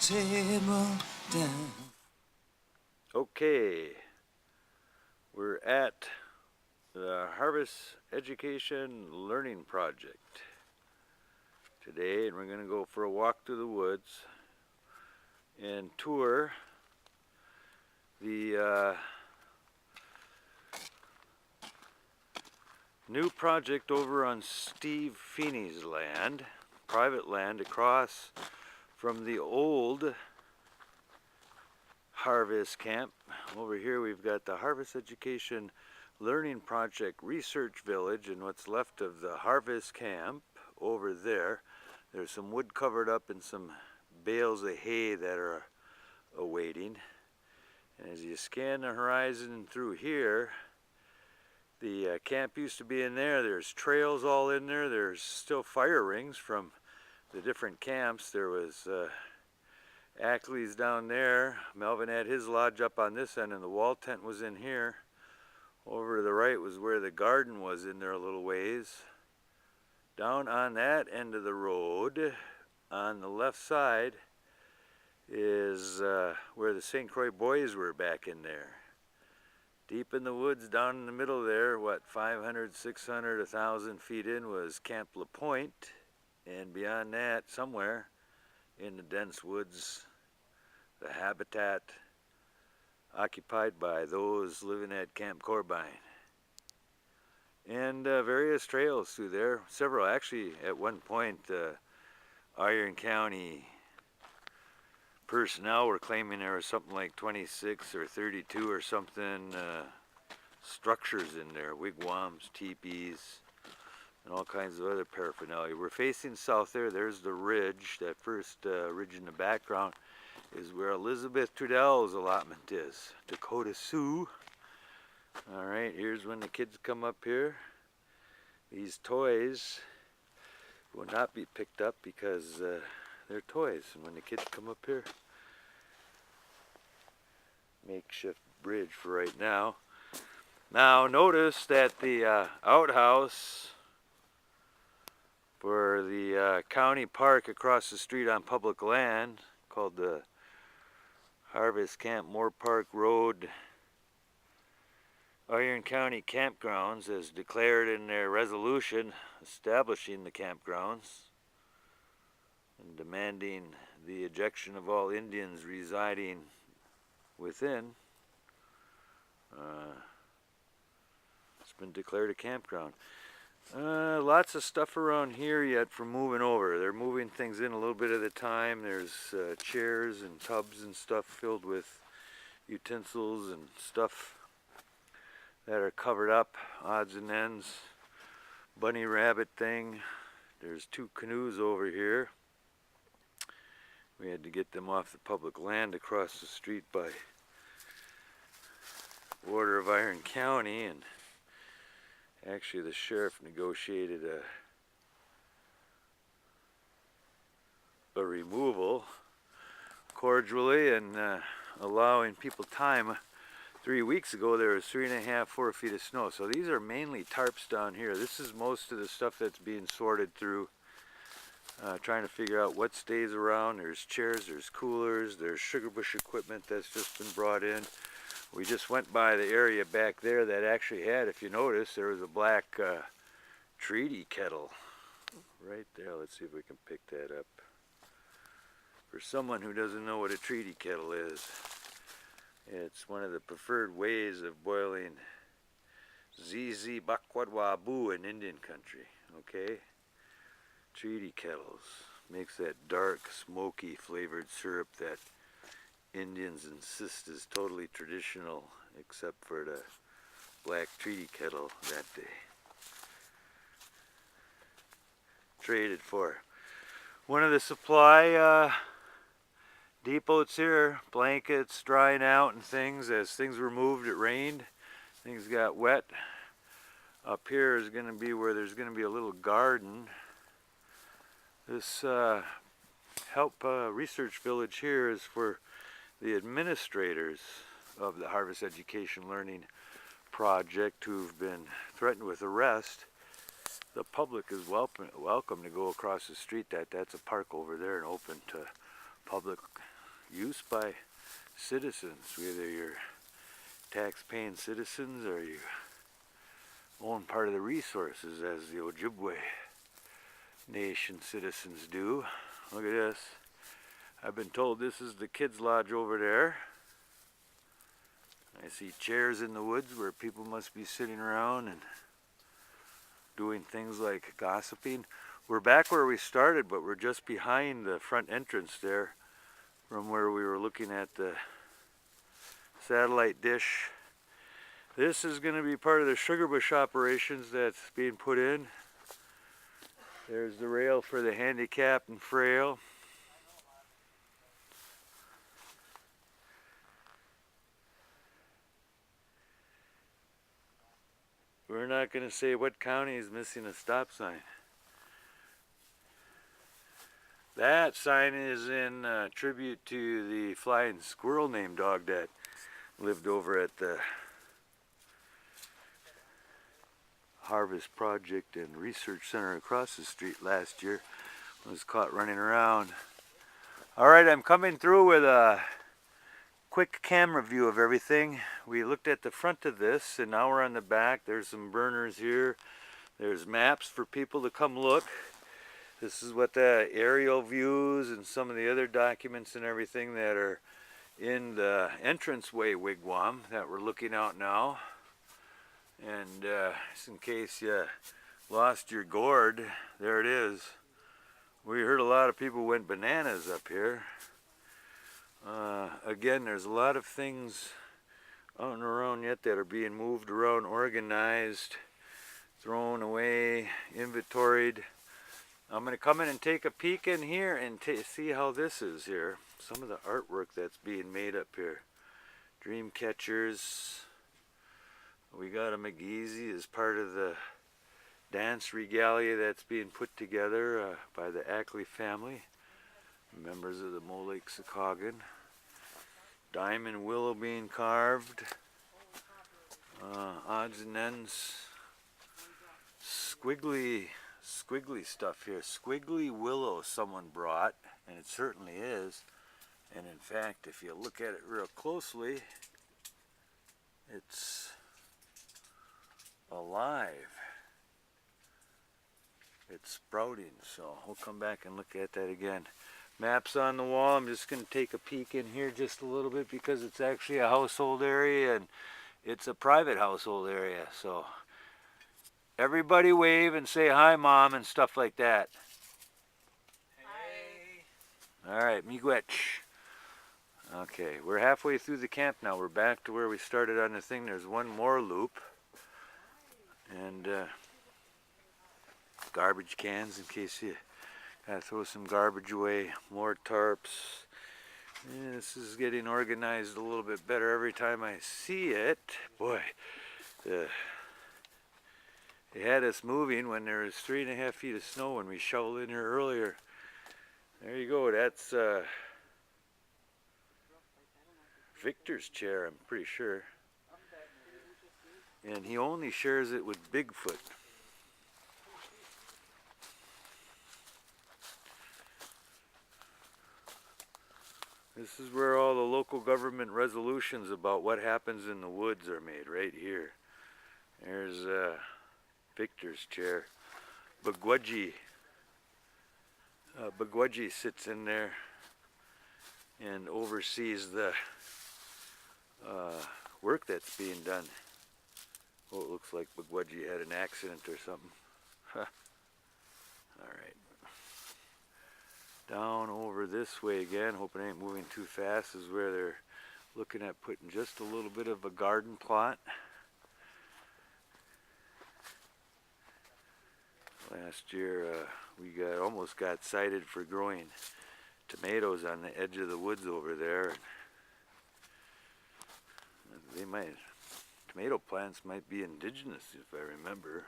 table down. Okay, we're at the Harvest Education Learning Project today, and we're going to go for a walk through the woods and tour the new project over on Steve Feeney's land, private land across from the old Harvest Camp. Over here we've got the Harvest Education Learning Project Research Village, and what's left of the Harvest Camp over there. There's some wood covered up and some bales of hay that are awaiting. And as you scan the horizon through here, the camp used to be in there. There's trails all in there. There's still fire rings from the different camps. There was Ackley's down there. Melvin had his lodge up on this end, and the wall tent was in here. Over to the right was where the garden was in there a little ways. Down on that end of the road, on the left side, is where the St. Croix boys were back in there. Deep in the woods down in the middle there, what, 500, 600, 1,000 feet in was Camp LaPointe. And beyond that, somewhere in the dense woods, the habitat occupied by those living at Camp Corbine. And various trails through there, several actually at one point. Iron County personnel were claiming there was something like 26 or 32 or something structures in there, wigwams, teepees, and all kinds of other paraphernalia. We're facing south there. There's the ridge. That first ridge in the background is where Elizabeth Trudell's allotment is. Dakota Sioux. All right, here's when the kids come up here. These toys will not be picked up because they're toys. And when the kids come up here, makeshift bridge for right now. Now notice that the outhouse for the county park across the street on public land, called the Harvest Camp Moore Park Road Iron County Campgrounds, as declared in their resolution establishing the campgrounds and demanding the ejection of all Indians residing within. It's been declared a campground. Lots of stuff around here yet for moving over. They're moving things in a little bit at a time. There's chairs and tubs and stuff filled with utensils and stuff that are covered up, odds and ends. Bunny rabbit thing. There's 2 canoes over here. We had to get them off the public land across the street by order of Iron County, and actually the sheriff negotiated a removal cordially and allowing people time. 3 weeks ago there was 3.5, 4 feet of snow. So these are mainly tarps down here. This is most of the stuff that's being sorted through, trying to figure out what stays around. There's chairs, there's coolers, there's sugar bush equipment that's just been brought in. We just went by the area back there that actually had, if you notice, there was a black treaty kettle right there. Let's see if we can pick that up. For someone who doesn't know what a treaty kettle is, it's one of the preferred ways of boiling ZZ Bakwadwabu in Indian country, okay? Treaty kettles. Makes that dark, smoky flavored syrup that Indians insist is totally traditional, except for the black treaty kettle that they traded for. One of the supply depots here, blankets drying out and things. As things were moved, it rained, things got wet. Up here is going to be where there's going to be a little garden. This help research village here is for the administrators of the Harvest Education Learning Project who've been threatened with arrest. The public is welcome to go across the street. That's a park over there and open to public use by citizens, whether you're tax-paying citizens or you own part of the resources as the Ojibwe Nation citizens do. Look at this. I've been told this is the kids' lodge over there. I see chairs in the woods where people must be sitting around and doing things like gossiping. We're back where we started, but we're just behind the front entrance there from where we were looking at the satellite dish. This is going to be part of the sugar bush operations that's being put in. There's the rail for the handicapped and frail. We're not going to say what county is missing a stop sign. That sign is in tribute to the flying squirrel named Dog that lived over at the Harvest Project and Research Center across the street last year. Was caught running around. Alright, I'm coming through with a quick camera view of everything. We looked at the front of this and now we're on the back. There's some burners here. There's maps for people to come look. This is what the aerial views and some of the other documents and everything that are in the entranceway wigwam that we're looking out now. And just in case you lost your gourd, there it is. We heard a lot of people went bananas up here. Again, there's a lot of things out and around yet that are being moved around, organized, thrown away, inventoried. I'm going to come in and take a peek in here and see how this is here. Some of the artwork that's being made up here. Dream catchers. We got a McGeezy as part of the dance regalia that's being put together by the Ackley family, members of the Molake Sakagan. Diamond willow being carved, odds and ends, squiggly stuff here. Squiggly willow someone brought, and it certainly is. And in fact, if you look at it real closely, it's alive. It's sprouting, so we'll come back and look at that again. Maps on the wall. I'm just going to take a peek in here just a little bit because it's actually a household area and it's a private household area. So everybody wave and say hi, Mom, and stuff like that. Hey. All right, miigwech. Okay, we're halfway through the camp now. We're back to where we started on the thing. There's one more loop. And garbage cans in case you gotta throw some garbage away. More tarps. Yeah, this is getting organized a little bit better every time I see it. Boy, they had us moving when there was 3.5 feet of snow when we shoveled in here earlier. There you go. That's Victor's chair, I'm pretty sure. And he only shares it with Bigfoot. This is where all the local government resolutions about what happens in the woods are made, right here. There's Victor's chair. Bagwudgie sits in there and oversees the work that's being done. Oh, it looks like Bagwudgie had an accident or something. Alright. Down over this way again, hoping I ain't moving too fast, is where they're looking at putting just a little bit of a garden plot. Last year we almost got cited for growing tomatoes on the edge of the woods over there. Tomato plants might be indigenous if I remember.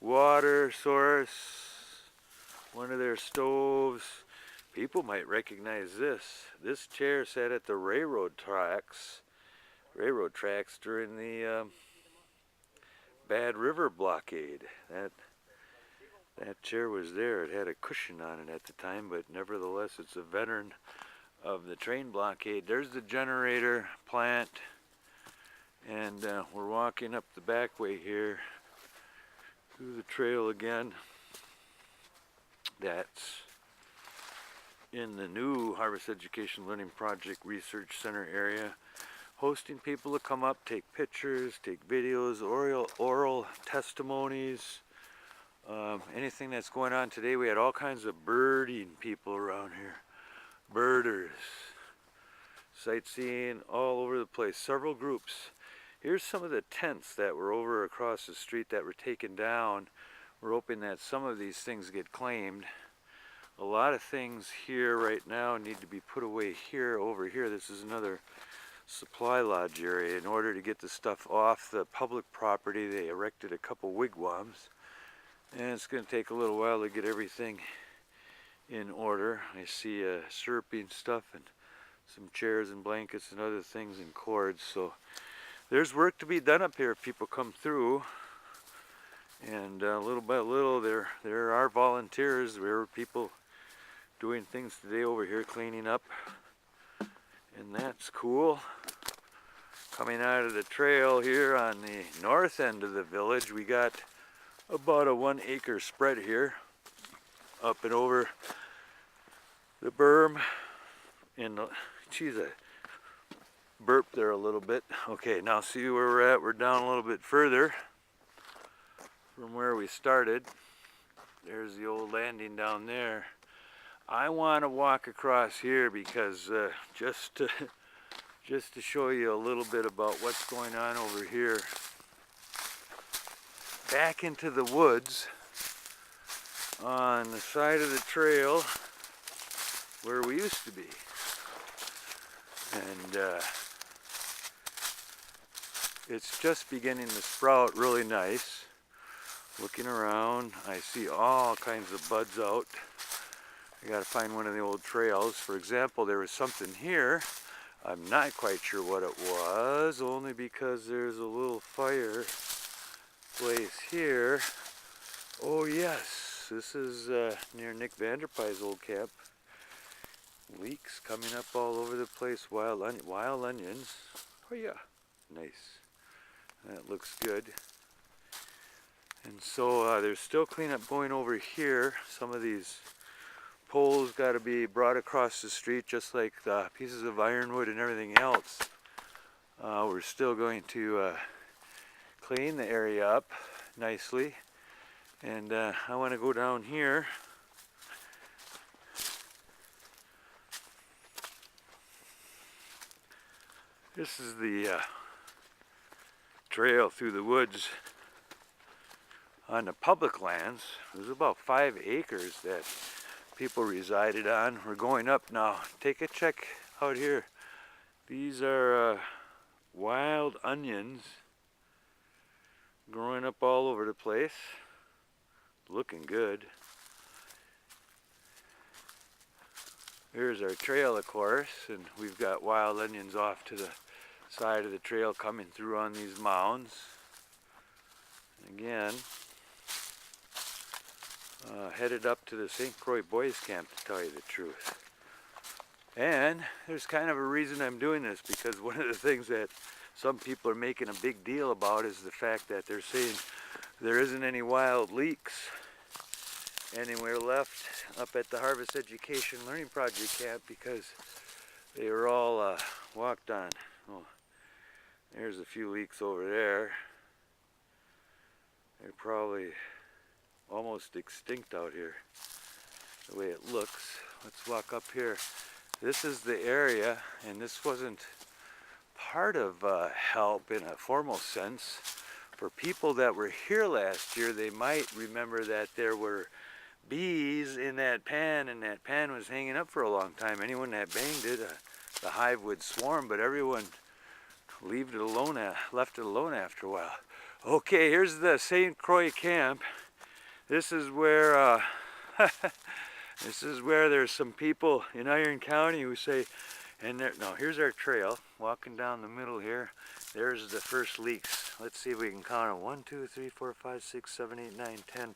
Water source, one of their stoves. People might recognize this. This chair sat at the railroad tracks during the Bad River blockade. That chair was there. It had a cushion on it at the time, but nevertheless it's a veteran of the train blockade. There's the generator plant, and we're walking up the back way here through the trail again. That's in the new Harvest Education Learning Project Research Center area, hosting people to come up, take pictures, take videos, oral testimonies, anything that's going on today. We had all kinds of birding people around here, birders, sightseeing all over the place, several groups. Here's some of the tents that were over across the street that were taken down. We're hoping that some of these things get claimed. A lot of things here right now need to be put away here, over here. This is another supply lodge area. In order to get the stuff off the public property, they erected a couple wigwams. And it's going to take a little while to get everything in order. I see syruping stuff and some chairs and blankets and other things and cords. So there's work to be done up here if people come through. And little by little, there are volunteers. There are people doing things today over here, cleaning up, and that's cool. Coming out of the trail here on the north end of the village, we got about a 1 acre spread here, up and over the berm. And geez, I burped there a little bit. Okay, now see where we're at. We're down a little bit further from where we started. There's the old landing down there. I want to walk across here because just to show you a little bit about what's going on over here. Back into the woods on the side of the trail where we used to be. And it's just beginning to sprout really nice. Looking around, I see all kinds of buds out. I gotta find one of the old trails. For example, there was something here. I'm not quite sure what it was, only because there's a little fire place here. Oh yes, this is near Nick Vanderpy's old camp. Leeks coming up all over the place, wild onions. Oh yeah, nice. That looks good. And so there's still cleanup going over here. Some of these poles got to be brought across the street, just like the pieces of ironwood and everything else. We're still going to clean the area up nicely. And I want to go down here. This is the trail through the woods on the public lands. There's about 5 acres that people resided on. We're going up now. Take a check out here. These are wild onions growing up all over the place. Looking good. Here's our trail, of course, and we've got wild onions off to the side of the trail coming through on these mounds. Again, headed up to the St. Croix Boys Camp, to tell you the truth. And there's kind of a reason I'm doing this, because one of the things that some people are making a big deal about is the fact that they're saying there isn't any wild leeks anywhere left up at the Harvest Education Learning Project camp, because they were all walked on. Oh, there's a few leeks over there. They're probably almost extinct out here, the way it looks. Let's walk up here. This is the area, and this wasn't part of help in a formal sense. For people that were here last year, they might remember that there were bees in that pan, and that pan was hanging up for a long time. Anyone that banged it, the hive would swarm, but everyone left it alone after a while. Okay, here's the St. Croix camp. This is where there's some people in Iron County who say, and there, no, here's our trail, walking down the middle here. There's the first leeks. Let's see if we can count them. 1, 2, 3, 4, 5, 6, 7, 8, 9, 10,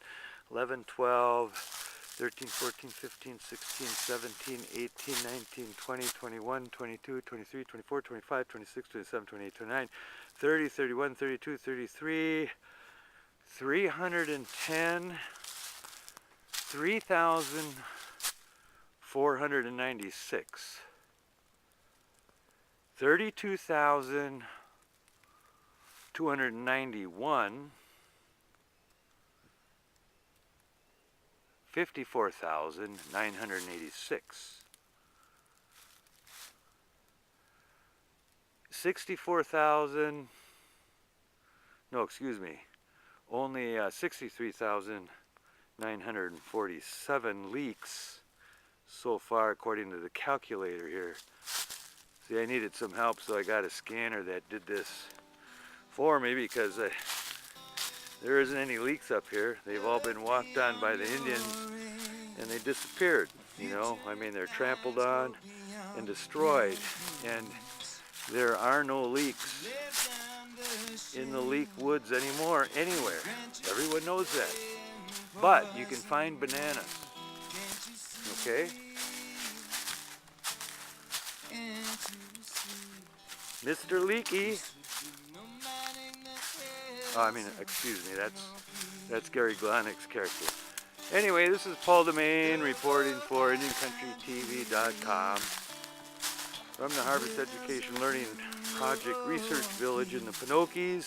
11, 12, 13, 14, 15, 16, 17, 18, 19, 20, 21, 22, 23, 24, 25, 26, 27, 28, 29, 30, 31, 32, 33, 310, 3,496, 32,291, 54,986, 64,000, no, excuse me, only 63,947 leaks so far according to the calculator here. See, I needed some help, so I got a scanner that did this for me because there isn't any leaks up here. They've all been walked on by the Indians and they disappeared, you know. I mean, they're trampled on and destroyed, and there are no leaks in the leek woods anymore anywhere. Everyone knows that. But you can find bananas, okay? Mr. Leeky. Oh, I mean, excuse me, that's Gary Glonick's character. Anyway, this is Paul DeMaine reporting for IndianCountryTV.com from the Harvest Education Learning Project Research Village in the Penokees.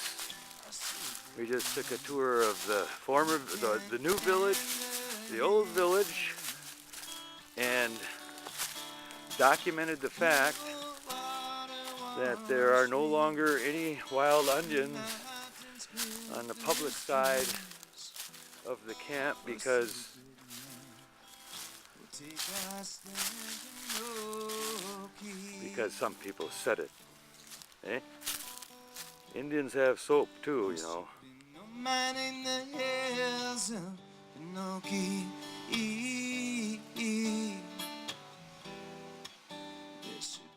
We just took a tour of the new village, the old village, and documented the fact that there are no longer any wild onions on the public side of the camp because some people said it. Eh? Indians have soap too, you know. There should